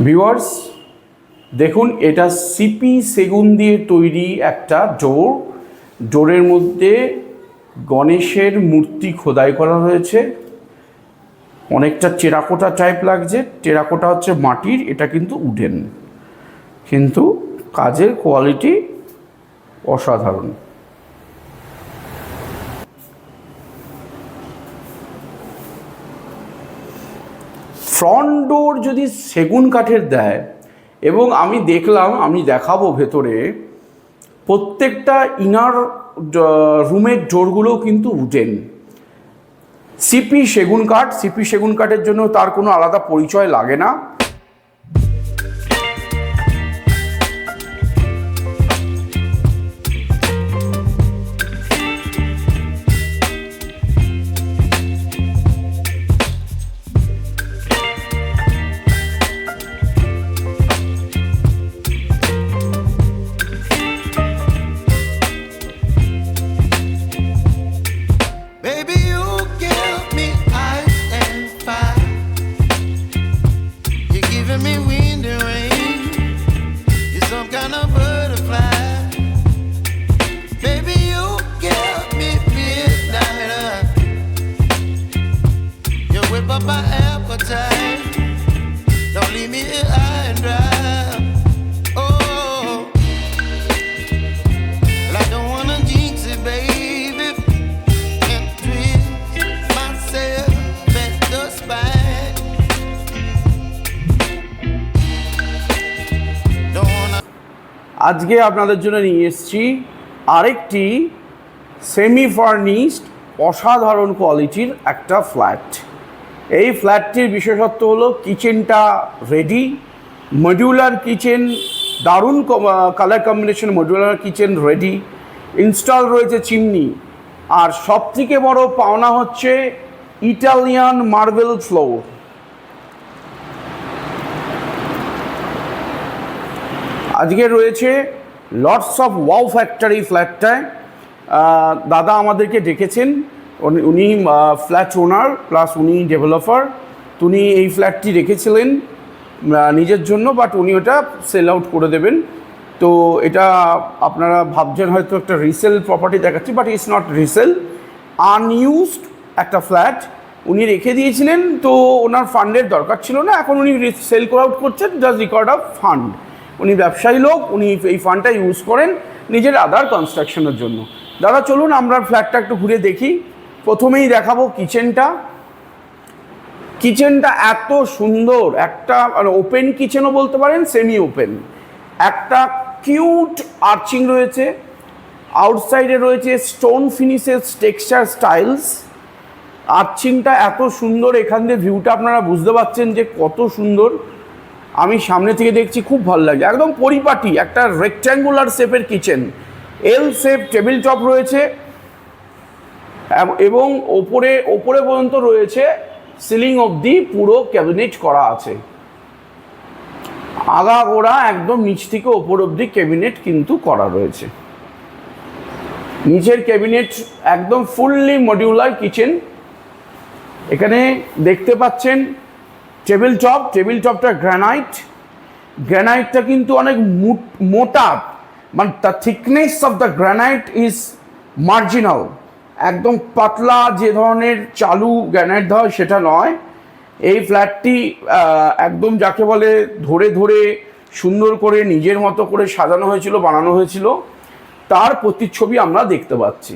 Viewers দেখুন, এটা CP সেগুন দিয়ে তৈরি একটা ডোরের মধ্যে গণেশের মূর্তি খোদাই করা হয়েছে। অনেকটা টেরাকোটা টাইপ লাগছে। টেরাকোটা হচ্ছে মাটির, এটা কিন্তু উডেন, কিন্তু কাজের কোয়ালিটি অসাধারণ। ফ্রন্ট ডোর যদি সেগুন কাঠের দেয়, এবং আমি দেখলাম, আমি দেখাবো ভেতরে প্রত্যেকটা ইনার রুমের ডোরগুলোও কিন্তু উডেন। সিপি সেগুন কাঠের জন্য তার কোনো আলাদা পরিচয় লাগে না। আজকে আপনাদের জন্য নিয়ে এসেছি আরেকটি সেমি ফার্নিশড অসাধারণ কোয়ালিটির একটা ফ্ল্যাট। এই ফ্ল্যাটটির বিশেষত্ব হলো কিচেনটা রেডি, মডিউলার কিচেন, দারুণ colour combination, modular kitchen ready, install রয়েছে চিমনি, আর সবথেকে বড় পাওনা হচ্ছে ইটালিয়ান মার্বেল ফ্লোর। আজকে রয়েছে লটস অফ ওয়াও ফ্যাক্টরি ফ্ল্যাটটায়। দাদা আমাদেরকে ডেকেছেন, উনি ফ্ল্যাট ওনার প্লাস উনি ডেভেলপার। উনি এই ফ্ল্যাটটি রেখেছিলেন নিজের জন্য, বাট উনি ওটা সেল আউট করে দেবেন। তো এটা আপনারা ভাবছেন হয়তো একটা রিসেল প্রপার্টি দেখাচ্ছি, but it's not resale, unused একটা ফ্ল্যাট উনি রেখে দিয়েছিলেন। তো ওনার ফান্ডের দরকার ছিল না, এখন উনি সেল আউট করছেন জাস্ট রিকর্ড অফ ফান্ড। উনি ব্যবসায়ী লোক, উনি এই ফান্ডটা ইউজ করেন নিজের আদার কনস্ট্রাকশনের জন্য। দাদা চলুন আমরা ফ্ল্যাটটা একটু ঘুরে দেখি। প্রথমেই দেখাবো কিচেনটা এত সুন্দর, একটা ওপেন কিচেনও বলতে পারেন, সেমি ওপেন। একটা কিউট আর্চিং রয়েছে, আউটসাইডে রয়েছে স্টোন ফিনিশেস টেক্সচার স্টাইলস। আর্চিংটা এত সুন্দর, এখান দিয়ে ভিউটা আপনারা বুঝতে পারছেন যে কত সুন্দর। আমি সামনে থেকে দেখছি, খুব ভালো লাগে, একদম পরিপাটি একটা রেক্ট্যাঙ্গুলার শেপের কিচেন। এল শেপ টেবিল টপ রয়েছে, এবং ওপরে পর্যন্ত রয়েছে সিলিং অবধি পুরো ক্যাবিনেট করা আছে। আগাগোড়া একদম নিচ থেকে ওপর অবধি ক্যাবিনেট কিন্তু করা রয়েছে। নিচের ক্যাবিনেট একদম ফুললি মডিউলার কিচেন। এখানে দেখতে পাচ্ছেন টেবিল টপটা গ্রানাইটটা কিন্তু অনেক মোটা, মানে the thickness of the granite is marginal. একদম পাতলা যে ধরনের চালু গ্রানাইট দেওয়া হয় সেটা নয়। এই ফ্ল্যাটটি একদম যাকে বলে ধরে ধরে সুন্দর করে নিজের মতো করে সাজানো হয়েছিল, বানানো হয়েছিল, তার প্রতিচ্ছবি আমরা দেখতে পাচ্ছি।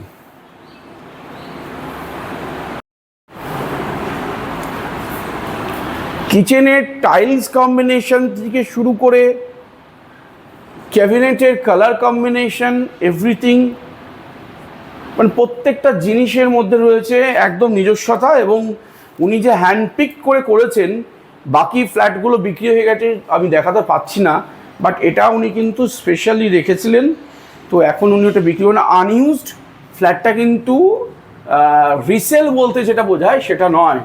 কিচেনের টাইলস কম্বিনেশন থেকে শুরু করে ক্যাবিনেটের কালার কম্বিনেশন, এভরিথিং, মানে প্রত্যেকটা জিনিসের মধ্যে রয়েছে একদম নিজস্বতা। এবং উনি যে হ্যান্ডপিক করেছেন, বাকি ফ্ল্যাটগুলো বিক্রি হয়ে গেছে আমি দেখাতে পাচ্ছি না, বাট এটা উনি কিন্তু স্পেশালি রেখেছিলেন। তো এখন উনি ওটা বিক্রি করেন। আনইউজড ফ্ল্যাটটা কিন্তু রিসেল বলতে যেটা বোঝায় সেটা নয়,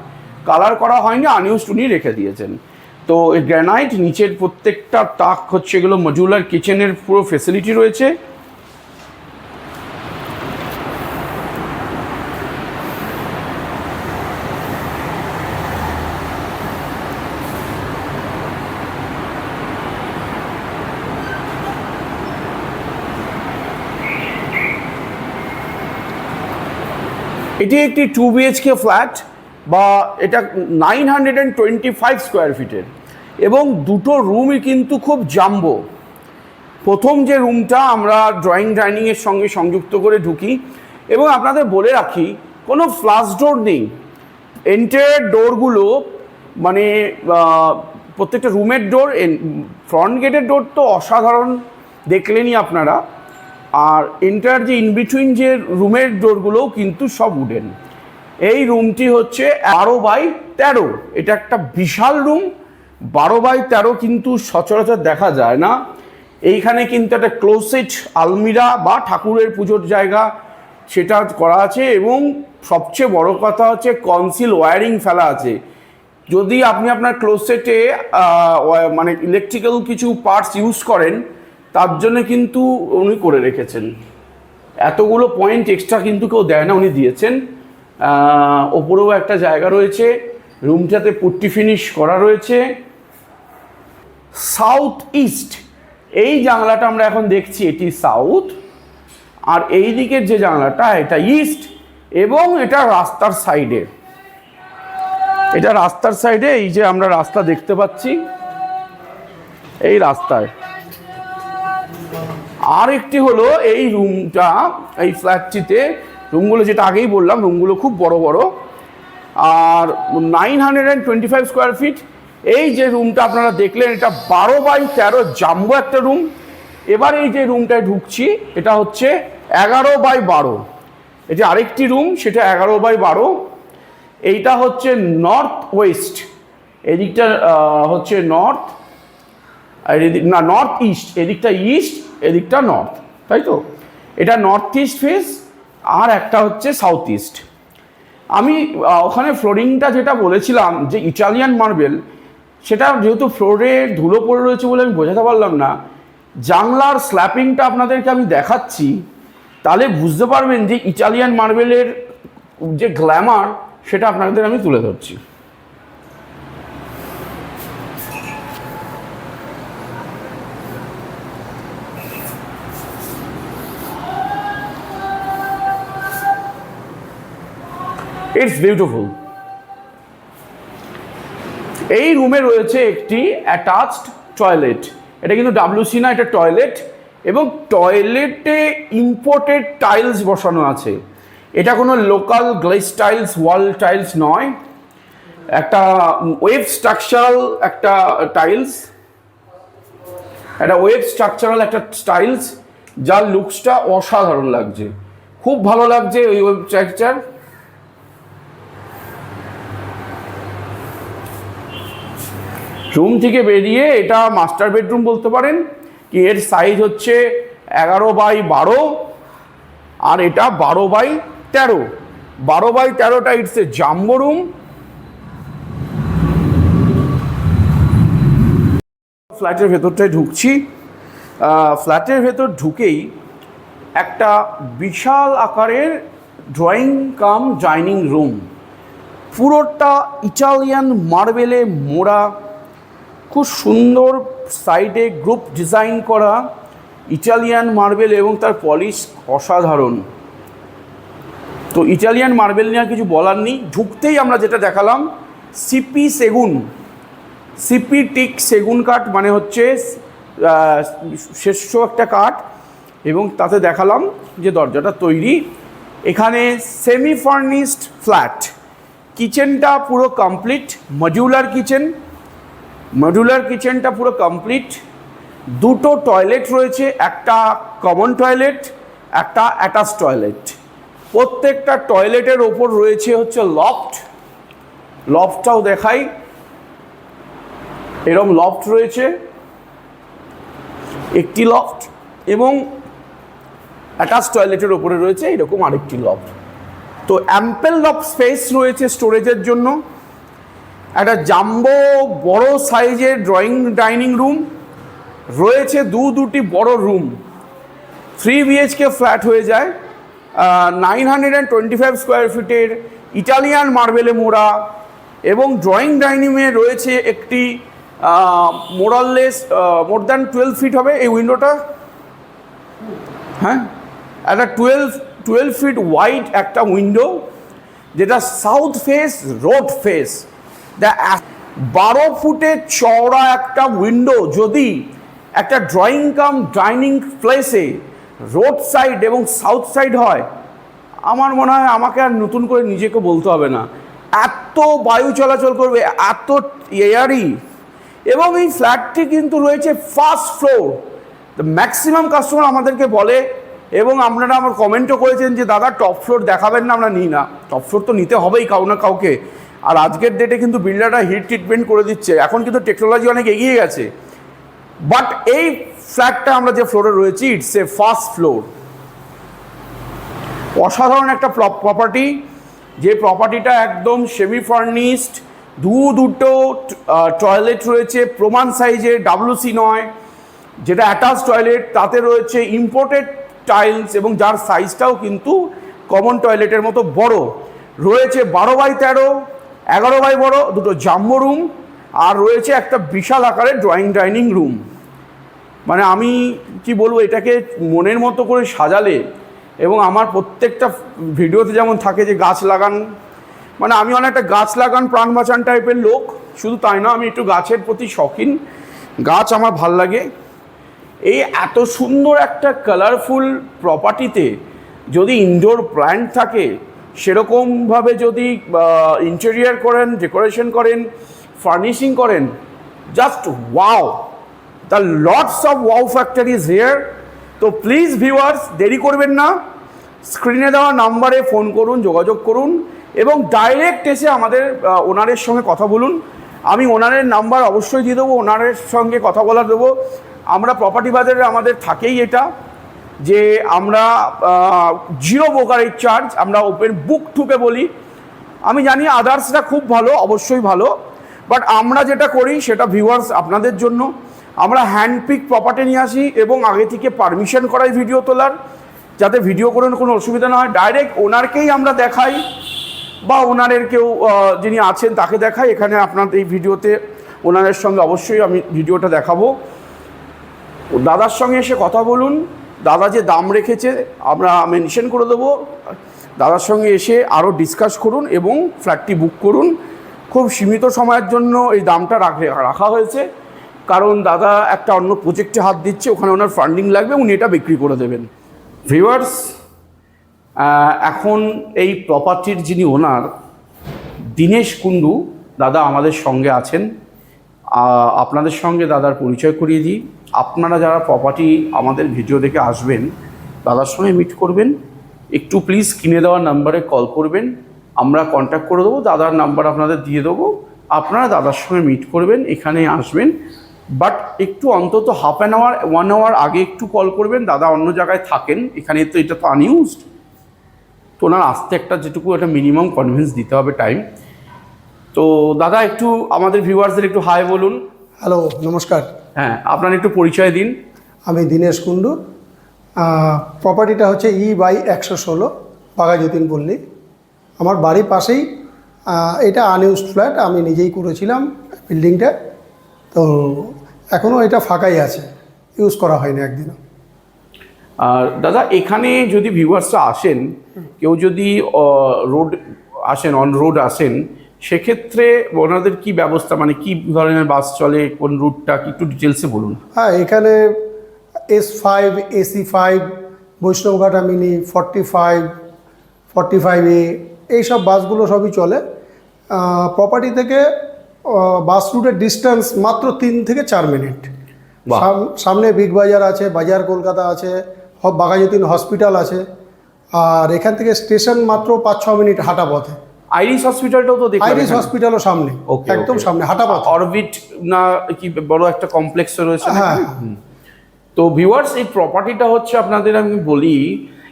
কালার করা হয়নি, আনইউজড উনি রেখে দিয়েছেন। তো এই গ্রানাইট নিচের প্রত্যেকটা তাক হচ্ছে, এগুলো মডিউলার কিচেনের পুরো ফেসিলিটি রয়েছে। এটি একটি 2 বিএইচকে ফ্ল্যাট, বা এটা 925 স্কোয়ার ফিটের, এবং দুটো রুমই কিন্তু খুব জাম্বো। প্রথম যে রুমটা আমরা ড্রয়িং ডাইনিংয়ের সঙ্গে সংযুক্ত করে ঢুকি, এবং আপনাদের বলে রাখি কোনো ফ্লাশ ডোর নেই। এন্টায়ার ডোরগুলো মানে প্রত্যেকটা রুমের ডোর, ফ্রন্ট গেটের ডোর তো অসাধারণ, দেখলেনই আপনারা। আর এন্টায়ার যে ইনবিটুইন যে রুমের ডোরগুলোও কিন্তু সব উডেন। এই রুমটি হচ্ছে 12x13, এটা একটা বিশাল রুম। 12x13 কিন্তু সচরাচর দেখা যায় না। এইখানে কিন্তু একটা ক্লোসেট আলমিরা বা ঠাকুরের পুজোর জায়গা সেটা করা আছে, এবং সবচেয়ে বড় কথা হচ্ছে কনসিল ওয়্যারিং ফেলা আছে। যদি আপনি আপনার ক্লোসেটে মানে ইলেকট্রিক্যাল কিছু পার্টস ইউজ করেন, তার জন্য কিন্তু উনি করে রেখেছেন। এতগুলো পয়েন্ট এক্সট্রা কিন্তু কেউ দেয় না, উনি দিয়েছেন। ওপরেও একটা জায়গা রয়েছে, রুমটাতে পুট্টি ফিনিশ করা রয়েছে। সাউথ ইস্ট এই জানলাটা আমরা এখন দেখছি, এটি সাউথ। আর এই দিকের যে জানলাটা এটা ইস্ট, এবং এটা রাস্তার সাইডে। এটা রাস্তার সাইডে, এই যে আমরা রাস্তা দেখতে পাচ্ছি, এই রাস্তায়। আর একটি হলো এই রুমটা, এই ফ্ল্যাটটিতে রুমগুলো যেটা আগেই বললাম, রুমগুলো খুব বড় বড়, আর 925 স্কোয়ার ফিট। এই যে রুমটা আপনারা দেখলেন, এটা 12x13 জাম্বো একটা রুম। এবার এই যে রুমটায় ঢুকছি, এটা হচ্ছে 11x12। এটা আরেকটি রুম, সেটা 11x12। এইটা হচ্ছে নর্থ ওয়েস্ট, এদিকটা হচ্ছে নর্থ, আর এদিক না নর্থ ইস্ট, এদিকটা ইস্ট, এদিকটা নর্থ, তাই তো? এটা নর্থ ইস্ট ফেস, আর একটা হচ্ছে সাউথ ইস্ট। আমি ওখানে ফ্লোরিংটা যেটা বলেছিলাম যে ইটালিয়ান মার্বেল, সেটা যেহেতু ফ্লোরে ধুলো পড়ে রয়েছে বলে আমি বোঝাতে পারলাম না। জানলার স্ল্যাপিংটা আপনাদেরকে আমি দেখাচ্ছি, তাহলে বুঝতে পারবেন যে ইটালিয়ান মার্বেলের যে গ্ল্যামার, সেটা আপনাদের আমি তুলে ধরছি। It's beautiful. এই রুমে রয়েছে একটি অ্যাটাচড টয়লেট। এটা কিন্তু WC না, এটা টয়লেট, এবং টয়লেটে ইম্পোর্টেড টাইলস বসানো আছে। এটা কোনো local glaze tiles, wall tiles নয়, একটা ওয়েভ স্ট্রাকচারাল একটা টাইলস, একটা ওয়েভ স্ট্রাকচারাল একটা টাইলস, যার লুকসটা অসাধারণ লাগছে, খুব ভালো লাগছে ওই ওয়েভ স্ট্রাকচার। রুম থেকে বেরিয়ে এটা মাস্টার বেডরুম বলতে পারেন, কি এর সাইজ হচ্ছে 11x12, আর এটা 12x13। 12x13টা ইটস এ জাম্বো রুম। ফ্ল্যাটের ভেতরটায় ঢুকছি। ফ্ল্যাটের ভেতর ঢুকেই একটা বিশাল আকারের ড্রয়িং কাম ডাইনিং রুম, পুরোটা ইটালিয়ান মার্বেলে মোড়া, খুব সুন্দর সাইডে গ্রুপ ডিজাইন করা ইটালিয়ান মার্বেল, এবং তার পলিশ অসাধারণ। তো ইটালিয়ান মার্বেল নিয়ে কিছু বলার নেই। ঢুকতেই আমরা যেটা দেখালাম, সিপি সেগুন, সিপি টিক সেগুন কাঠ, মানে হচ্ছে শ্রেষ্ঠ একটা কাঠ, এবং তাতে দেখালাম যে দরজাটা তৈরি। এখানে সেমি ফার্নিশড ফ্ল্যাট, কিচেনটা পুরো কমপ্লিট, মডিউলার কিচেন, মডিউলার কিচেনটা পুরো কমপ্লিট। দুটো টয়লেট রয়েছে, একটা কমন টয়লেট, একটা অ্যাটাচ টয়লেট। প্রত্যেকটা টয়লেটের ওপর রয়েছে হচ্ছে লফট। লফটটাও দেখাই, এরকম লফট রয়েছে, একটি লফট, এবং অ্যাটাচ টয়লেটের ওপরে রয়েছে এরকম আরেকটি লফট। তো অ্যাম্পেল অফ স্পেস রয়েছে স্টোরেজের জন্য। একটা জাম্বো বড় সাইজের ড্রয়িং ডাইনিং রুম রয়েছে, দুটি বড় রুম। 3 BHK ফ্ল্যাট হয়ে যায়, 925 স্কোয়ার ফিটের ইটালিয়ান মার্বেলে মোড়া, এবং ড্রয়িং ডাইনিংয়ে রয়েছে একটি মোরাললেস মোর দ্যান 12 ফিট হবে এই উইন্ডোটা, হ্যাঁ, একটা 12 ফিট ওয়াইড একটা উইন্ডো, যেটা সাউথ ফেস রোড ফেস। 12 ফুটের চওড়া একটা উইন্ডো যদি একটা ড্রয়িং কাম ডাইনিং প্লেসে রোড সাইড এবং সাউথ সাইড হয়, আমার মনে হয় আমাকে আর নতুন করে নিজেকে বলতে হবে না, এত বায়ু চলাচল করবে, এত এয়ারি। এবং এই ফ্ল্যাটটি কিন্তু রয়েছে ফার্স্ট ফ্লোর। ম্যাক্সিমাম কাস্টমার আমাদেরকে বলে, এবং আপনারা আমার কমেন্টও করেছেন যে দাদা টপ ফ্লোর দেখাবেন না, আমরা নিই না। টপ ফ্লোর তো নিতে হবেই কাউ না কাউকে। আর আজকের ডেটে কিন্তু বিল্ডাররা হিট ট্রিটমেন্ট করে দিচ্ছে, এখন কিন্তু টেকনোলজি অনেক এগিয়ে গেছে। বাট এই ফ্ল্যাটটা আমরা যে ফ্লোরে রয়েছি, ইটস এ ফার্স্ট ফ্লোর। অসাধারণ একটা প্রপার্টি, যে প্রপার্টিটা একদম সেমি ফার্নিশড, দুটো টয়লেট রয়েছে প্রমাণ সাইজের, WC নয়, যেটা অ্যাটাচ টয়লেট, তাতে রয়েছে ইম্পোর্টেড টাইলস, এবং যার সাইজটাও কিন্তু কমন টয়লেটের মতো বড় রয়েছে। 12x13, 11 বড়, দুটো জাম্বো রুম, আর রয়েছে একটা বিশাল আকারের ডাইনিং রুম। মানে আমি কি বলবো, এটাকে মনের মতো করে সাজালে, এবং আমার প্রত্যেকটা ভিডিওতে যেমন থাকে যে গাছ লাগান, মানে আমি অনেকটা গাছ লাগান প্রাণ বাঁচান টাইপের লোক। শুধু তাই না, আমি একটু গাছের প্রতি শৌখিন, গাছ আমার ভাল লাগে। এই এত সুন্দর একটা কালারফুল প্রপার্টিতে যদি ইনডোর প্ল্যান্ট থাকে, সেরকমভাবে যদি ইন্টেরিয়ার করেন, ডেকোরেশন করেন, ফার্নিশিং করেন, just wow, the lots of wow factory is here. তো প্লিজ ভিউয়ার্স, দেরি করবেন না, স্ক্রিনে দেওয়া নাম্বারে ফোন করুন, যোগাযোগ করুন, এবং ডাইরেক্ট এসে আমাদের ওনারের সঙ্গে কথা বলুন। আমি ওনারের নাম্বার অবশ্যই দিয়ে দেবো, ওনারের সঙ্গে কথা বলার দেবো। আমরা প্রপার্টি বাজারে আমাদের থাকেই এটা, যে আমরা 0 ব্রোকারেজ চার্জ, আমরা ওপেন বুক ঠুকে বলি। আমি জানি আদার্সরা খুব ভালো, অবশ্যই ভালো, বাট আমরা যেটা করি সেটা ভিউয়ার্স আপনাদের জন্য। আমরা হ্যান্ডপিক প্রপার্টি নিয়ে আসি, এবং আগে থেকে পারমিশন করাই ভিডিও তোলার, যাতে ভিডিও করার কোনো অসুবিধা না হয়। ডাইরেক্ট ওনারকেই আমরা দেখাই, বা ওনারের কেউ যিনি আছেন তাকে দেখাই। এখানে আপনার এই ভিডিওতে ওনারের সঙ্গে অবশ্যই আমি ভিডিওটা দেখাবো। দাদার সঙ্গে এসে কথা বলুন, দাদা যে দাম রেখেছে আমরা মেনশন করে দেবো। দাদার সঙ্গে এসে আরও ডিসকাস করুন এবং ফ্ল্যাটটি বুক করুন। খুব সীমিত সময়ের জন্য এই দামটা রাখা হয়েছে, কারণ দাদা একটা অন্য প্রজেক্টে হাত দিচ্ছে, ওখানে ওনার ফান্ডিং লাগবে, উনি এটা বিক্রি করে দেবেন। ভিউয়ার্স, এখন এই প্রপার্টির যিনি ওনার, দীনেশ কুণ্ডু দাদা আমাদের সঙ্গে আছেন। আপনাদের সঙ্গে দাদার পরিচয় করিয়ে দিই। আপনারা যারা প্রপার্টি আমাদের ভিডিও দেখে আসবেন, দাদার সঙ্গে মিট করবেন, একটু প্লিজ স্ক্রিনে দেওয়ার নাম্বারে কল করবেন, আমরা কন্ট্যাক্ট করে দেবো। দাদার নাম্বার আপনাদের দিয়ে দেবো, আপনারা দাদার সঙ্গে মিট করবেন, এখানে আসবেন। বাট একটু অন্তত হাফ অ্যান আওয়ার 1 আওয়ার আগে একটু কল করবেন। দাদা অন্য জায়গায় থাকেন, এখানে তো এটা তো আনইউজড, তো ওনার আসতে একটা যেটুকু একটা মিনিমাম কনভিন্স দিতে হবে টাইম। তো দাদা একটু আমাদের ভিউয়ার্সদের একটু হাই বলুন। হ্যালো, নমস্কার। হ্যাঁ, আপনার একটু পরিচয় দিন। আমি দীনেশ কুণ্ডু। প্রপার্টিটা হচ্ছে E/116 বাঘাযতীন পল্লী। আমার বাড়ির পাশেই এটা আনইউজড ফ্ল্যাট, আমি নিজেই করেছিলাম বিল্ডিংটা। তো এখনও এটা ফাঁকাই আছে, ইউজ করা হয়নি একদিনও। আর দাদা, এখানে যদি ভিউয়ার্সরা আসেন, কেউ যদি রোড আসেন, অন রোড আসেন, সেক্ষেত্রে ওনাদের কি ব্যবস্থা, মানে কি ধরনের বাস চলে, কোন রুটটা কি একটু ডিটেলসে বলুন। হ্যাঁ, এখানে S5, AC5, Baishnabghata mini, 45, 45A এইসব বাসগুলো সবই চলে। প্রপার্টি থেকে বাস রুটের ডিস্টেন্স মাত্র 3 থেকে 4 মিনিট। সামনে বিগ বাজার আছে, বাজার কলকাতা আছে, বাঘাযতীন হসপিটাল আছে, আর এখান থেকে স্টেশন মাত্র 5-6 মিনিট হাঁটা পথে। আইরিস হসপিটালটাও তো দেখলাম, আইরিস হসপিটালও সামনে, একদম সামনে হাঁটা পথ। অরবিট না কি বড় একটা কমপ্লেক্স রয়েছে। হ্যাঁ। তো ভিউয়ার্স, এই প্রপার্টিটা হচ্ছে আপনাদের আমি বলি,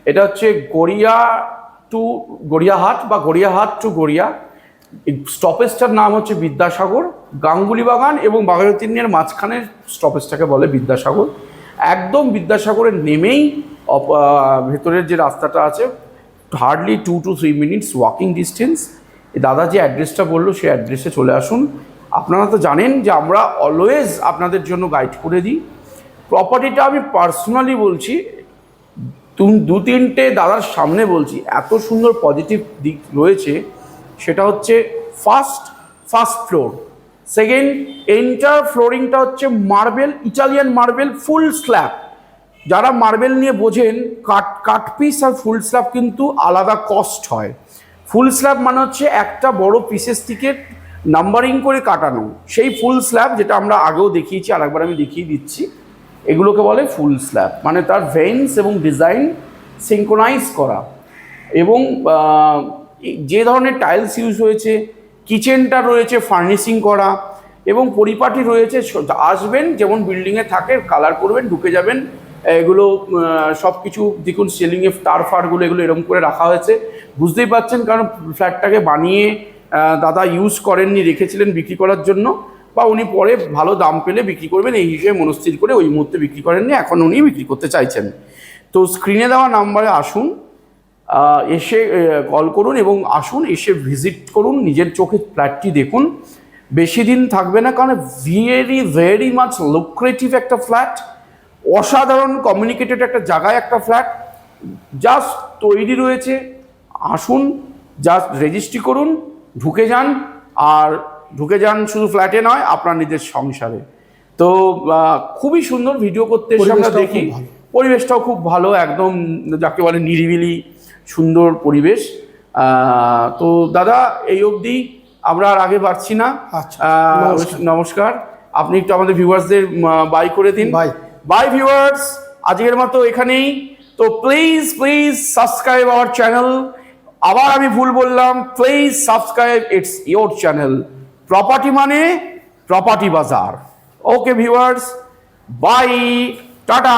এটা হচ্ছে গড়িয়া টু গড়িয়াহাট বা গড়িয়াহাট টু গড়িয়া। স্টপেজটার নাম হচ্ছে বিদ্যাসাগর, গাঙ্গুলি বাগান এবং বাঘাযতীনের মাঝখানের স্টপেজটাকে বলে বিদ্যাসাগর। একদম বিদ্যাসাগরের নেমেই ভেতরের যে রাস্তাটা আছে, hardly 2 to 3 minutes walking distance. দাদা যে অ্যাড্রেসটা বললো সেই অ্যাড্রেসে চলে আসুন। আপনারা তো জানেন যে আমরা অলওয়েজ আপনাদের জন্য গাইড করে দিই। প্রপার্টিটা আমি পার্সোনালি বলছি, তুমি 2-3টে দাদার সামনে বলছি এত সুন্দর পজিটিভ দিক রয়েছে। সেটা হচ্ছে ফার্স্ট ফ্লোর, সেকেন্ড এন্টার ফ্লোরিংটা হচ্ছে মার্বেল, ইটালিয়ান মার্বেল ফুল স্ল্যাব। যারা মার্বেল নিয়ে বোঝেন, কাট পিস আর ফুল স্ল্যাব কিন্তু আলাদা কস্ট হয়। ফুল স্ল্যাব মানে হচ্ছে একটা বড় পিসেস থেকে নাম্বারিং করে কাটানো, সেই ফুল স্ল্যাব যেটা আমরা আগেও দেখিয়েছি, আর একবার আমি দেখিয়ে দিচ্ছি। এগুলোকে বলে ফুল স্ল্যাব, মানে তার ভেইনস এবং ডিজাইন সিঙ্ক্রোনাইজ করা। এবং যে ধরনের টাইলস ইউজ হয়েছে, কিচেনটা রয়েছে ফার্নিশিং করা, এবং পরিপাটি রয়েছে। আসবেন যেমন বিল্ডিংয়ে থাকে, কালার করবেন, ঢুকে যাবেন। এগুলো সব কিছু দেখুন, সিলিংয়ে তার ফারগুলো এগুলো এরকম করে রাখা হয়েছে, বুঝতেই পারছেন। কারণ ফ্ল্যাটটাকে বানিয়ে দাদা ইউজ করেননি, রেখেছিলেন বিক্রি করার জন্য, বা উনি পরে ভালো দাম পেলে বিক্রি করবেন এই হিসেবে মনস্থির করে ওই মুহূর্তে বিক্রি করেননি, এখন উনি বিক্রি করতে চাইছেন। তো স্ক্রিনে দেওয়া নাম্বারে আসুন, এসে কল করুন এবং আসুন, এসে ভিজিট করুন, নিজের চোখে ফ্ল্যাটটি দেখুন। বেশি দিন থাকবে না, কারণ ভেরি মাচ লুক্রেটিভ একটা ফ্ল্যাট, অসাধারণ কমিউনিকেটেড একটা জায়গায় একটা ফ্ল্যাট জাস্ট তৈরি রয়েছে। আসুন, জাস্ট রেজিস্ট্রি করুন, ঢুকে যান। আর ঢুকে যান শুধু ফ্ল্যাটে নয়, আপনার নিজের সংসারে। তো খুবই সুন্দর ভিডিও করতে এসে আমরা দেখি, পরিবেশটাও খুব ভালো, একদম যাকে বলে নিরিবিলি সুন্দর পরিবেশ। তো দাদা এই অবধি, আমরা আর আগে বাড়ছি না। নমস্কার। আপনি একটু আমাদের ভিউয়ার্সদের বাই করে দিন। বাই ভিউয়ার্স, আজকের মতো এখানেই। তো প্লিজ সাবস্ক্রাইব আওয়ার চ্যানেল। আবার আমি ভুল বললাম, please subscribe, it's your channel. Property মানে প্রপার্টি বাজার। Okay viewers, bye, tata.